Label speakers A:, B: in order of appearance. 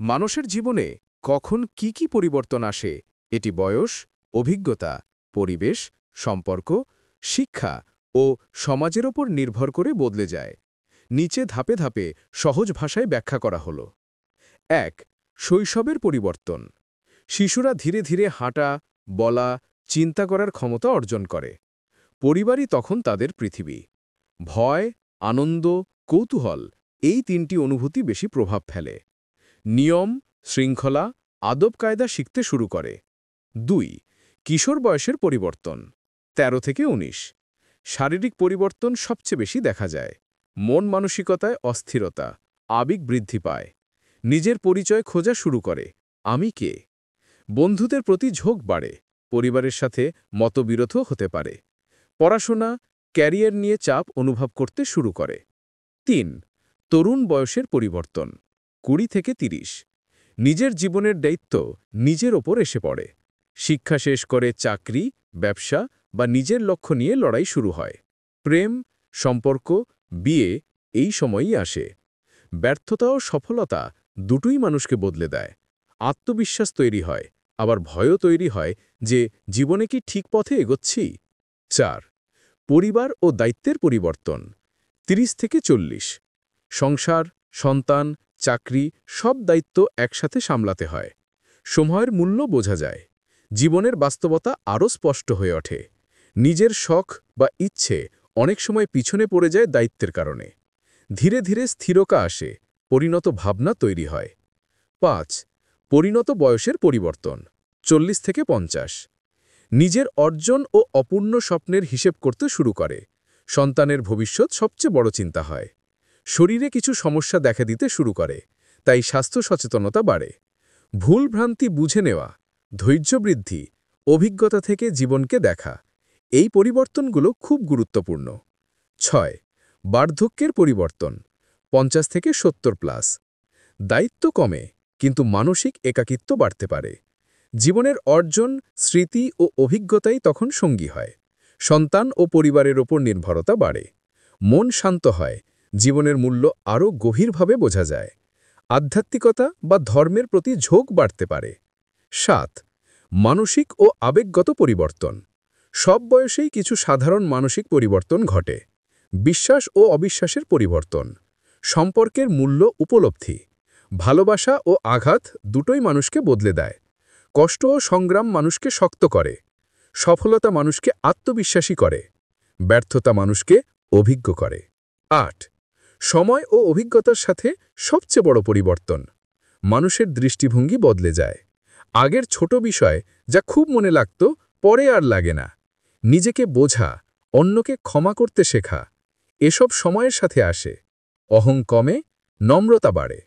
A: মানুষের জীবনে কখন কি পরিবর্তন আসে এটি বয়স, অভিজ্ঞতা, পরিবেশ, সম্পর্ক, শিক্ষা ও সমাজের ওপর নির্ভর করে বদলে যায়। নিচে ধাপে ধাপে সহজ ভাষায় ব্যাখ্যা করা হল। ১. শৈশবের পরিবর্তন। শিশুরা ধীরে ধীরে হাঁটা, বলা, চিন্তা করার ক্ষমতা অর্জন করে। পরিবারই তখন তাদের পৃথিবী। ভয়, আনন্দ, কৌতূহল এই তিনটি অনুভূতি বেশি প্রভাব ফেলে। নিয়ম, শৃঙ্খলা, আদব কায়দা শিখতে শুরু করে। ২. কিশোর বয়সের পরিবর্তন ১৩ থেকে ১৯। শারীরিক পরিবর্তন সবচেয়ে বেশি দেখা যায়। মন মানসিকতায় অস্থিরতা, আবেগ বৃদ্ধি পায়। নিজের পরিচয় খোঁজা শুরু করে, আমি কে। বন্ধুদের প্রতি ঝোঁক বাড়ে, পরিবারের সাথে মতবিরোধ হতে পারে। পড়াশোনা, ক্যারিয়ার নিয়ে চাপ অনুভব করতে শুরু করে। ৩. তরুণ বয়সের পরিবর্তন ২০ থেকে ৩০। নিজের জীবনের দায়িত্ব নিজের ওপর এসে পড়ে। শিক্ষা শেষ করে চাকরি, ব্যবসা বা নিজের লক্ষ্য নিয়ে লড়াই শুরু হয়। প্রেম, সম্পর্ক, বিয়ে এই সময়ই আসে। ব্যর্থতা ও সফলতা দুটোই মানুষকে বদলে দেয়। আত্মবিশ্বাস তৈরি হয়, আবার ভয়ও তৈরি হয় যে জীবনে কি ঠিক পথে এগোচ্ছি। ৪. পরিবার ও দায়িত্বের পরিবর্তন ৩০ থেকে ৪০। সংসার, সন্তান, চাকরি সব দায়িত্ব একসাথে সামলাতে হয়। সময়ের মূল্য বোঝা যায়। জীবনের বাস্তবতা আরও স্পষ্ট হয়ে ওঠে। নিজের শখ বা ইচ্ছে অনেক সময় পিছনে পড়ে যায় দায়িত্বের কারণে। ধীরে ধীরে স্থিরতা আসে, পরিণত ভাবনা তৈরি হয়। ৫. পরিণত বয়সের পরিবর্তন ৪০ থেকে ৫০। নিজের অর্জন ও অপূর্ণ স্বপ্নের হিসেব করতে শুরু করে। সন্তানের ভবিষ্যৎ সবচেয়ে বড় চিন্তা হয়। শরীরে কিছু সমস্যা দেখা দিতে শুরু করে, তাই স্বাস্থ্য সচেতনতা বাড়ে। ভুল-ভ্রান্তি বুঝে নেওয়া, ধৈর্য বৃদ্ধি, অভিজ্ঞতা থেকে জীবনকে দেখা এই পরিবর্তনগুলো খুব গুরুত্বপূর্ণ। ৬. বার্ধক্যের পরিবর্তন ৫০ থেকে ৭০+। দায়িত্ব কমে, কিন্তু মানসিক একাকিত্ব বাড়তে পারে। জীবনের অর্জন, স্মৃতি ও অভিজ্ঞতাই তখন সঙ্গী হয়। সন্তান ও পরিবারের ওপর নির্ভরতা বাড়ে। মন শান্ত হয়, জীবনের মূল্য আরও গভীরভাবে বোঝা যায়। আধ্যাত্মিকতা বা ধর্মের প্রতি ঝোঁক বাড়তে পারে। ৭. মানসিক ও আবেগগত পরিবর্তন। সব বয়সেই কিছু সাধারণ মানসিক পরিবর্তন ঘটে। বিশ্বাস ও অবিশ্বাসের পরিবর্তন, সম্পর্কের মূল্য উপলব্ধি, ভালোবাসা ও আঘাত দুটোই মানুষকে বদলে দেয়। কষ্ট ও সংগ্রাম মানুষকে শক্ত করে। সফলতা মানুষকে আত্মবিশ্বাসী করে। ব্যর্থতা মানুষকে অভিজ্ঞ করে। ৮. সময় ও অভিজ্ঞতার সাথে সবচেয়ে বড় পরিবর্তন, মানুষের দৃষ্টিভঙ্গি বদলে যায়। আগের ছোট বিষয় যা খুব মনে লাগত, পরে আর লাগে না। নিজেকে বোঝা, অন্যকে ক্ষমা করতে শেখা এসব সময়ের সাথে আসে। অহং কমে, নম্রতা বাড়ে।